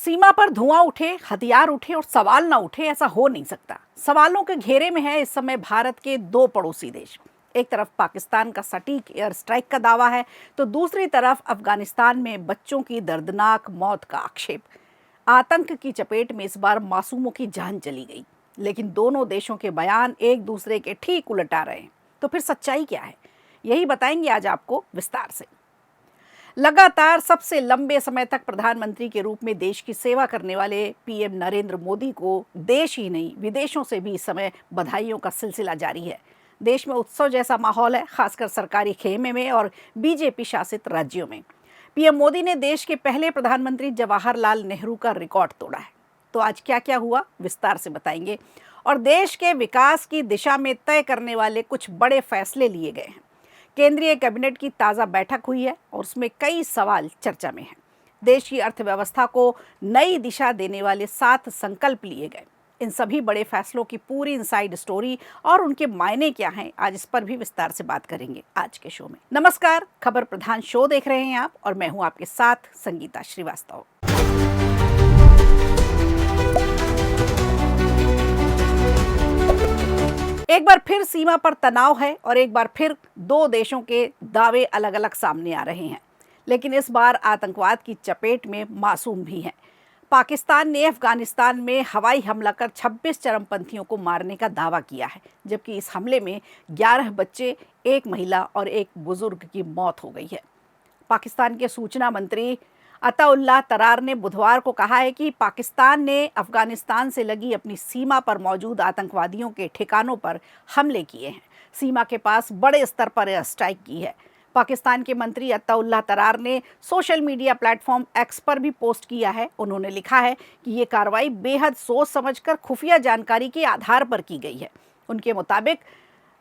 सीमा पर धुआं उठे, हथियार उठे और सवाल ना उठे, ऐसा हो नहीं सकता। सवालों के घेरे में है इस समय भारत के दो पड़ोसी देश। एक तरफ पाकिस्तान का सटीक एयर स्ट्राइक का दावा है, तो दूसरी तरफ अफगानिस्तान में बच्चों की दर्दनाक मौत का आक्षेप। आतंक की चपेट में इस बार मासूमों की जान चली गई, लेकिन दोनों देशों के बयान एक दूसरे के ठीक उलट आ रहे हैं। तो फिर सच्चाई क्या है, यही बताएंगे आज आपको विस्तार से। लगातार सबसे लंबे समय तक प्रधानमंत्री के रूप में देश की सेवा करने वाले पीएम नरेंद्र मोदी को देश ही नहीं विदेशों से भी इस समय बधाइयों का सिलसिला जारी है। देश में उत्सव जैसा माहौल है, खासकर सरकारी खेमे में और बीजेपी शासित राज्यों में। पीएम मोदी ने देश के पहले प्रधानमंत्री जवाहरलाल नेहरू का रिकॉर्ड तोड़ा है। तो आज क्या क्या हुआ, विस्तार से बताएंगे। और देश के विकास की दिशा में तय करने वाले कुछ बड़े फैसले लिए गए हैं। केंद्रीय कैबिनेट की ताज़ा बैठक हुई है और उसमें कई सवाल चर्चा में हैं। देश की अर्थव्यवस्था को नई दिशा देने वाले 7 संकल्प लिए गए। इन सभी बड़े फैसलों की पूरी इनसाइड स्टोरी और उनके मायने क्या हैं, आज इस पर भी विस्तार से बात करेंगे आज के शो में। नमस्कार, खबर प्रधान शो देख रहे हैं आप और मैं हूं आपके साथ संगीता श्रीवास्तव। एक बार फिर सीमा पर तनाव है और एक बार फिर दो देशों के दावे अलग अलग सामने आ रहे हैं, लेकिन इस बार आतंकवाद की चपेट में मासूम भी हैं। पाकिस्तान ने अफगानिस्तान में हवाई हमला कर 26 चरमपंथियों को मारने का दावा किया है, जबकि इस हमले में 11 बच्चे, एक महिला और एक बुजुर्ग की मौत हो गई है। पाकिस्तान के सूचना मंत्री अताउल्लाह तरार ने बुधवार को कहा है कि पाकिस्तान ने अफगानिस्तान से लगी अपनी सीमा पर मौजूद आतंकवादियों के ठिकानों पर हमले किए हैं। सीमा के पास बड़े स्तर पर एयर स्ट्राइक की है। पाकिस्तान के मंत्री अताउल्लाह तरार ने सोशल मीडिया प्लेटफॉर्म एक्स पर भी पोस्ट किया है। उन्होंने लिखा है कि ये कार्रवाई बेहद सोच समझकर खुफिया जानकारी के आधार पर की गई है। उनके मुताबिक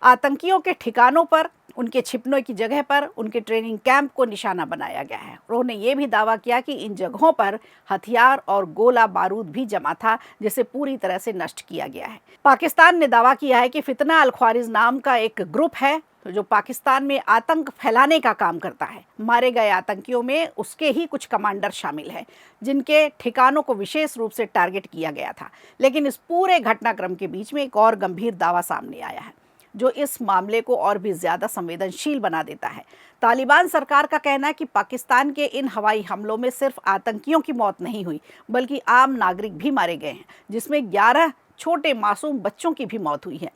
आतंकियों के ठिकानों पर, उनके छिपने की जगह पर, उनके ट्रेनिंग कैंप को निशाना बनाया गया है। उन्होंने ये भी दावा किया कि इन जगहों पर हथियार और गोला बारूद भी जमा था, जिसे पूरी तरह से नष्ट किया गया है। पाकिस्तान ने दावा किया है कि फितना अल ख्वारिज नाम का एक ग्रुप है जो पाकिस्तान में आतंक फैलाने का काम करता है। मारे गए आतंकियों में उसके ही कुछ कमांडर शामिल हैं, जिनके ठिकानों को विशेष रूप से टारगेट किया गया था। लेकिन इस पूरे घटनाक्रम के बीच में एक और गंभीर दावा सामने आया है, जो इस मामले को और भी ज़्यादा संवेदनशील बना देता है। तालिबान सरकार का कहना है कि पाकिस्तान के इन हवाई हमलों में सिर्फ आतंकियों की मौत नहीं हुई, बल्कि आम नागरिक भी मारे गए हैं, जिसमें 11 छोटे मासूम बच्चों की भी मौत हुई है।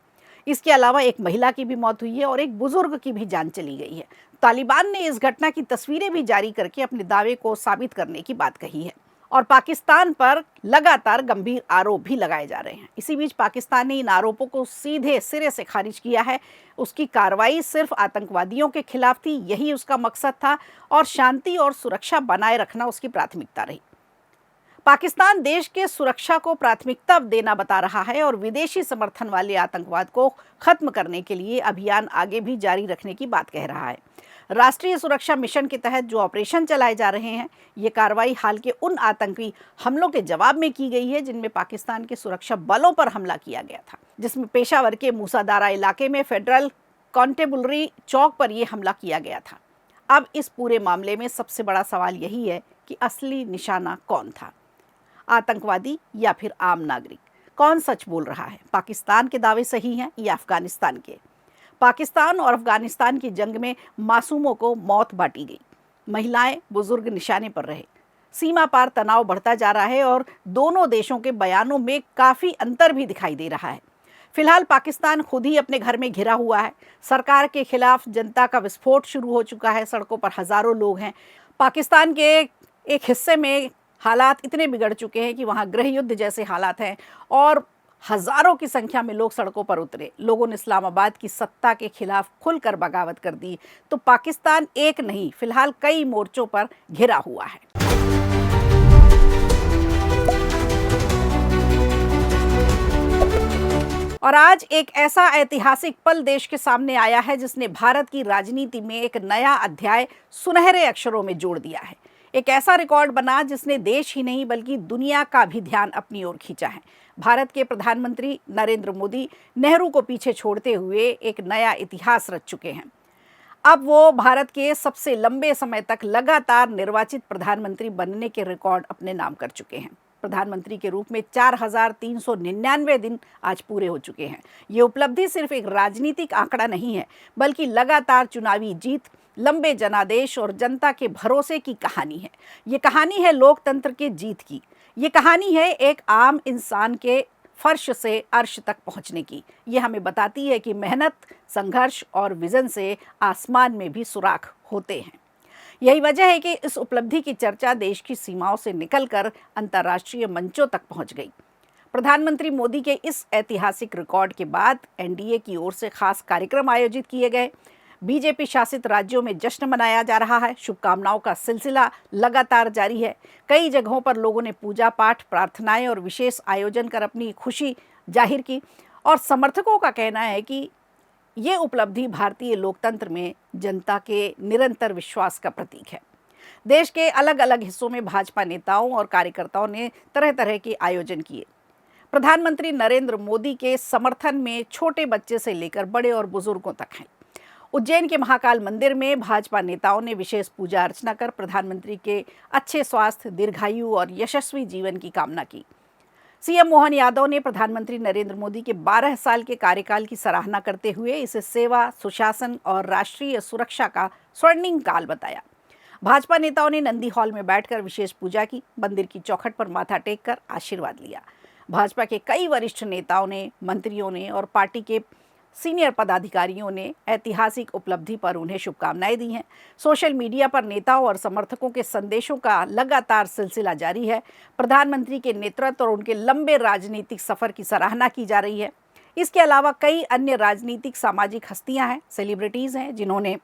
इसके अलावा एक महिला की भी मौत हुई है और एक बुजुर्ग की भी जान चली गई है। तालिबान ने इस घटना की तस्वीरें भी जारी करके अपने दावे को साबित करने की बात कही है और पाकिस्तान पर लगातार गंभीर आरोप भी लगाए जा रहे हैं। इसी बीच पाकिस्तान ने इन आरोपों को सीधे सिरे से खारिज किया है। उसकी कार्रवाई सिर्फ आतंकवादियों के खिलाफ थी, यही उसका मकसद था और शांति और सुरक्षा बनाए रखना उसकी प्राथमिकता रही। पाकिस्तान देश के सुरक्षा को प्राथमिकता देना बता रहा है और विदेशी समर्थन वाले आतंकवाद को खत्म करने के लिए अभियान आगे भी जारी रखने की बात कह रहा है। राष्ट्रीय सुरक्षा मिशन के तहत जो ऑपरेशन चलाए जा रहे हैं, ये कार्रवाई हाल के उन आतंकी हमलों के जवाब में की गई है जिनमें पाकिस्तान के सुरक्षा बलों पर हमला किया गया था, जिसमें पेशावर के मूसादारा इलाके में फेडरल कॉन्टेबुलरी चौक पर यह हमला किया गया था। अब इस पूरे मामले में सबसे बड़ा सवाल यही है कि असली निशाना कौन था, आतंकवादी या फिर आम नागरिक? कौन सच बोल रहा है? पाकिस्तान के दावे सही हैं या अफगानिस्तान के? पाकिस्तान और अफगानिस्तान की जंग में मासूमों को मौत बांटी गई, महिलाएं, बुजुर्ग निशाने पर रहे। सीमा पार तनाव बढ़ता जा रहा है और दोनों देशों के बयानों में काफ़ी अंतर भी दिखाई दे रहा है। फिलहाल पाकिस्तान खुद ही अपने घर में घिरा हुआ है। सरकार के खिलाफ जनता का विस्फोट शुरू हो चुका है। सड़कों पर हज़ारों लोग हैं। पाकिस्तान के एक हिस्से में हालात इतने बिगड़ चुके हैं कि वहाँ गृह युद्ध जैसे हालात हैं और हज़ारों की संख्या में लोग सड़कों पर उतरे। लोगों ने इस्लामाबाद की सत्ता के खिलाफ खुलकर बगावत कर दी। तो पाकिस्तान एक नहीं, फिलहाल कई मोर्चों पर घिरा हुआ है। और आज एक ऐसा ऐतिहासिक पल देश के सामने आया है जिसने भारत की राजनीति में एक नया अध्याय सुनहरे अक्षरों में जोड़ दिया है। एक ऐसा रिकॉर्ड बना जिसने देश ही नहीं बल्कि दुनिया का भी ध्यान अपनी ओर खींचा है। भारत के प्रधानमंत्री नरेंद्र मोदी नेहरू को पीछे छोड़ते हुए एक नया इतिहास रच चुके हैं। अब वो भारत के सबसे लंबे समय तक लगातार निर्वाचित प्रधानमंत्री बनने के रिकॉर्ड अपने नाम कर चुके हैं। प्रधानमंत्री के रूप में 4,399 दिन आज पूरे हो चुके हैं। ये उपलब्धि सिर्फ एक राजनीतिक आंकड़ा नहीं है, बल्कि लगातार चुनावी जीत, लंबे जनादेश और जनता के भरोसे की कहानी है। ये कहानी है लोकतंत्र के जीत की। ये कहानी है एक आम इंसान के फर्श से अर्श तक पहुंचने की। ये हमें बताती है कि मेहनत, संघर्ष और विजन से आसमान में भी सुराख होते हैं। यही वजह है कि इस उपलब्धि की चर्चा देश की सीमाओं से निकलकर अंतर्राष्ट्रीय मंचों तक पहुंच गई। प्रधानमंत्री मोदी के इस ऐतिहासिक रिकॉर्ड के बाद एनडीए की ओर से खास कार्यक्रम आयोजित किए गए। बीजेपी शासित राज्यों में जश्न मनाया जा रहा है। शुभकामनाओं का सिलसिला लगातार जारी है। कई जगहों पर लोगों ने पूजा पाठ, प्रार्थनाएं और विशेष आयोजन कर अपनी खुशी जाहिर की और समर्थकों का कहना है कि ये उपलब्धि भारतीय लोकतंत्र में जनता के निरंतर विश्वास का प्रतीक है। देश के अलग अलग हिस्सों में भाजपा नेताओं और कार्यकर्ताओं ने तरह तरह के आयोजन किए। प्रधानमंत्री नरेंद्र मोदी के समर्थन में छोटे बच्चे से लेकर बड़े और बुजुर्गों तक हैं। उज्जैन के महाकाल मंदिर में भाजपा नेताओं ने विशेष पूजा अर्चना कर प्रधानमंत्री के अच्छे स्वास्थ्य, दीर्घायु और यशस्वी जीवन की कामना की। सीएम मोहन यादव ने प्रधानमंत्री नरेंद्र मोदी के 12 साल के कार्यकाल की सराहना करते हुए इसे सेवा, सुशासन और राष्ट्रीय सुरक्षा का स्वर्णिम काल बताया। भाजपा नेताओं ने नंदी हॉल में बैठकर विशेष पूजा की, मंदिर की चौखट पर माथा टेककर आशीर्वाद लिया। भाजपा के कई वरिष्ठ नेताओं ने, मंत्रियों ने और पार्टी के सीनियर पदाधिकारियों ने ऐतिहासिक उपलब्धि पर उन्हें शुभकामनाएं दी हैं। सोशल मीडिया पर नेताओं और समर्थकों के संदेशों का लगातार सिलसिला जारी है। प्रधानमंत्री के नेतृत्व और उनके लंबे राजनीतिक सफर की सराहना की जा रही है। इसके अलावा कई अन्य राजनीतिक, सामाजिक हस्तियां हैं, सेलिब्रिटीज़ हैं, जिन्होंने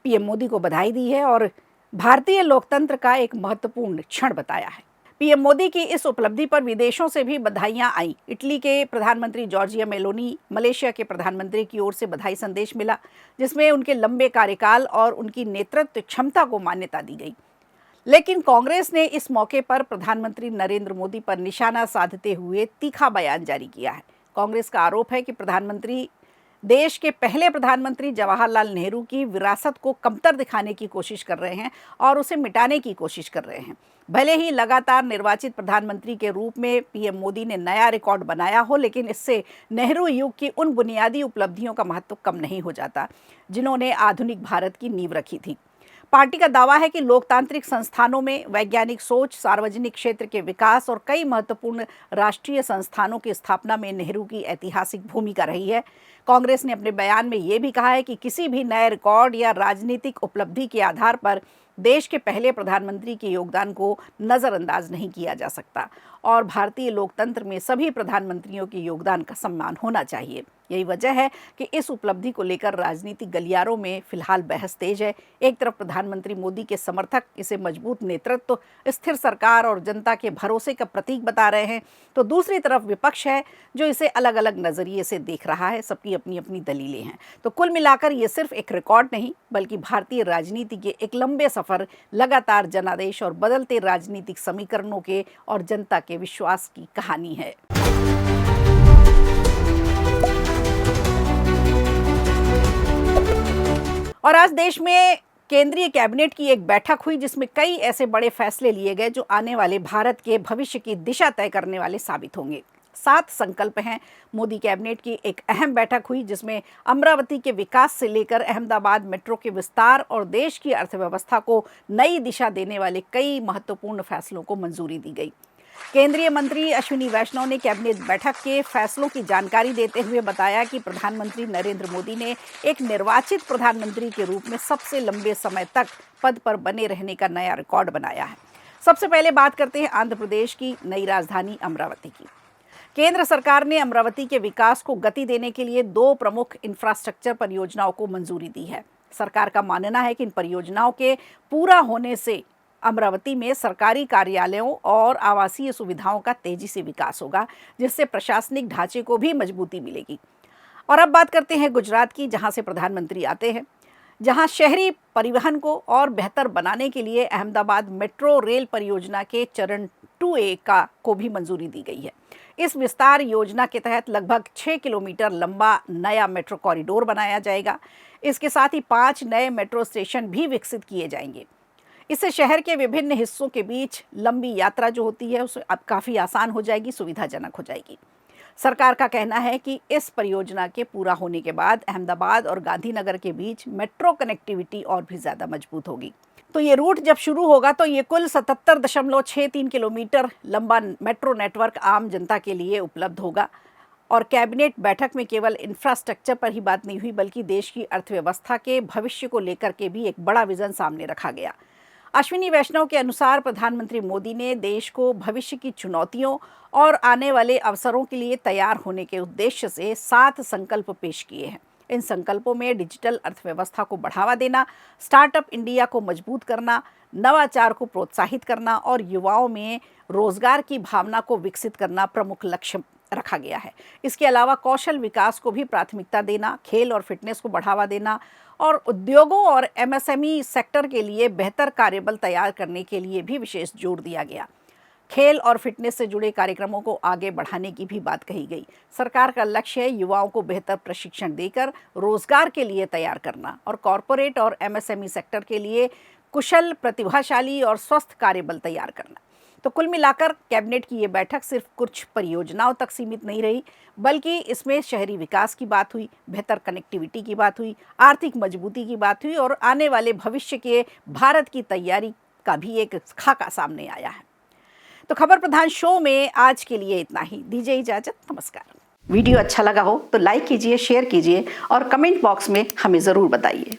पीएम मोदी को बधाई दी है और भारतीय लोकतंत्र का एक महत्वपूर्ण क्षण बताया है। पीएम मोदी की इस उपलब्धि पर विदेशों से भी बधाइयां आई। इटली के प्रधानमंत्री जॉर्जिया मेलोनी, मलेशिया के प्रधानमंत्री की ओर से बधाई संदेश मिला, जिसमें उनके लंबे कार्यकाल और उनकी नेतृत्व क्षमता को मान्यता दी गई। लेकिन कांग्रेस ने इस मौके पर प्रधानमंत्री नरेंद्र मोदी पर निशाना साधते हुए तीखा बयान जारी किया है। कांग्रेस का आरोप है कि प्रधानमंत्री देश के पहले प्रधानमंत्री जवाहरलाल नेहरू की विरासत को कमतर दिखाने की कोशिश कर रहे हैं और उसे मिटाने की कोशिश कर रहे हैं। भले ही लगातार निर्वाचित प्रधानमंत्री के रूप में पीएम मोदी ने नया रिकॉर्ड बनाया हो, लेकिन इससे नेहरू युग की उन बुनियादी उपलब्धियों का महत्व कम नहीं हो जाता, जिन्होंने आधुनिक भारत की नींव रखी थी। पार्टी का दावा है कि लोकतांत्रिक संस्थानों में वैज्ञानिक सोच, सार्वजनिक क्षेत्र के विकास और कई महत्वपूर्ण राष्ट्रीय संस्थानों की स्थापना में नेहरू की ऐतिहासिक भूमिका रही है। कांग्रेस ने अपने बयान में ये भी कहा है कि किसी भी नए रिकॉर्ड या राजनीतिक उपलब्धि के आधार पर देश के पहले प्रधानमंत्री के योगदान को नज़रअंदाज नहीं किया जा सकता और भारतीय लोकतंत्र में सभी प्रधानमंत्रियों के योगदान का सम्मान होना चाहिए। यही वजह है कि इस उपलब्धि को लेकर राजनीतिक गलियारों में फिलहाल बहस तेज है। एक तरफ प्रधानमंत्री मोदी के समर्थक इसे मजबूत नेतृत्व, स्थिर सरकार और जनता के भरोसे का प्रतीक बता रहे हैं, तो दूसरी तरफ विपक्ष है जो इसे अलग अलग नज़रिए से देख रहा है। सबकी अपनी अपनी दलीलें हैं। तो कुल मिलाकर ये सिर्फ एक रिकॉर्ड नहीं, बल्कि भारतीय राजनीति के एक लंबे सफर, लगातार जनादेश और बदलते राजनीतिक समीकरणों के और जनता के विश्वास की कहानी है। और आज देश में केंद्रीय कैबिनेट की एक बैठक हुई, जिसमें कई ऐसे बड़े फैसले लिए गए जो आने वाले भारत के भविष्य की दिशा तय करने वाले साबित होंगे। 7 संकल्प हैं। मोदी कैबिनेट की एक अहम बैठक हुई, जिसमें अमरावती के विकास से लेकर अहमदाबाद मेट्रो के विस्तार और देश की अर्थव्यवस्था को नई दिशा देने वाले कई महत्वपूर्ण फैसलों को मंजूरी दी गई। केंद्रीय मंत्री अश्विनी वैष्णव ने कैबिनेट बैठक के फैसलों की जानकारी देते हुए बताया कि प्रधानमंत्री नरेंद्र मोदी ने एक निर्वाचित प्रधानमंत्री के रूप में सबसे लंबे समय तक पद पर बने रहने का नया रिकॉर्ड बनाया है। सबसे पहले बात करते हैं आंध्र प्रदेश की नई राजधानी अमरावती की। केंद्र सरकार ने अमरावती के विकास को गति देने के लिए 2 प्रमुख इंफ्रास्ट्रक्चर परियोजनाओं को मंजूरी दी है। सरकार का मानना है कि इन परियोजनाओं के पूरा होने से अमरावती में सरकारी कार्यालयों और आवासीय सुविधाओं का तेजी से विकास होगा, जिससे प्रशासनिक ढांचे को भी मजबूती मिलेगी। और अब बात करते हैं गुजरात की, जहां से प्रधानमंत्री आते हैं, जहां शहरी परिवहन को और बेहतर बनाने के लिए अहमदाबाद मेट्रो रेल परियोजना के चरण 2A को भी मंजूरी दी गई है। इस विस्तार योजना के तहत लगभग 6 किलोमीटर लंबा नया मेट्रो कॉरिडोर बनाया जाएगा। इसके साथ ही 5 नए मेट्रो स्टेशन भी विकसित किए जाएंगे। इससे शहर के विभिन्न हिस्सों के बीच लंबी यात्रा जो होती है उसे अब काफ़ी आसान हो जाएगी, सुविधाजनक हो जाएगी। सरकार का कहना है कि इस परियोजना के पूरा होने के बाद अहमदाबाद और गांधीनगर के बीच मेट्रो कनेक्टिविटी और भी ज़्यादा मजबूत होगी। तो ये रूट जब शुरू होगा तो ये कुल 77.63 किलोमीटर लंबा मेट्रो नेटवर्क आम जनता के लिए उपलब्ध होगा। और कैबिनेट बैठक में केवल इंफ्रास्ट्रक्चर पर ही बात नहीं हुई, बल्कि देश की अर्थव्यवस्था के भविष्य को लेकर के भी एक बड़ा विजन सामने रखा गया। अश्विनी वैष्णव के अनुसार प्रधानमंत्री मोदी ने देश को भविष्य की चुनौतियों और आने वाले अवसरों के लिए तैयार होने के उद्देश्य से 7 संकल्प पेश किए हैं। इन संकल्पों में डिजिटल अर्थव्यवस्था को बढ़ावा देना, स्टार्टअप इंडिया को मजबूत करना, नवाचार को प्रोत्साहित करना और युवाओं में रोजगार की भावना को विकसित करना प्रमुख लक्ष्य रखा गया है। इसके अलावा कौशल विकास को भी प्राथमिकता देना, खेल और फिटनेस को बढ़ावा देना और उद्योगों और एमएसएमई सेक्टर के लिए बेहतर कार्यबल तैयार करने के लिए भी विशेष जोर दिया गया। खेल और फिटनेस से जुड़े कार्यक्रमों को आगे बढ़ाने की भी बात कही गई। सरकार का लक्ष्य है युवाओं को बेहतर प्रशिक्षण देकर रोजगार के लिए तैयार करना और कॉरपोरेट और एमएसएमई सेक्टर के लिए कुशल, प्रतिभाशाली और स्वस्थ कार्यबल तैयार करना। तो कुल मिलाकर कैबिनेट की ये बैठक सिर्फ कुछ परियोजनाओं तक सीमित नहीं रही, बल्कि इसमें शहरी विकास की बात हुई, बेहतर कनेक्टिविटी की बात हुई, आर्थिक मजबूती की बात हुई और आने वाले भविष्य के भारत की तैयारी का भी एक खाका सामने आया है। तो खबर प्रधान शो में आज के लिए इतना ही। दीजिए इजाजत, नमस्कार। वीडियो अच्छा लगा हो तो लाइक कीजिए, शेयर कीजिए और कमेंट बॉक्स में हमें ज़रूर बताइए।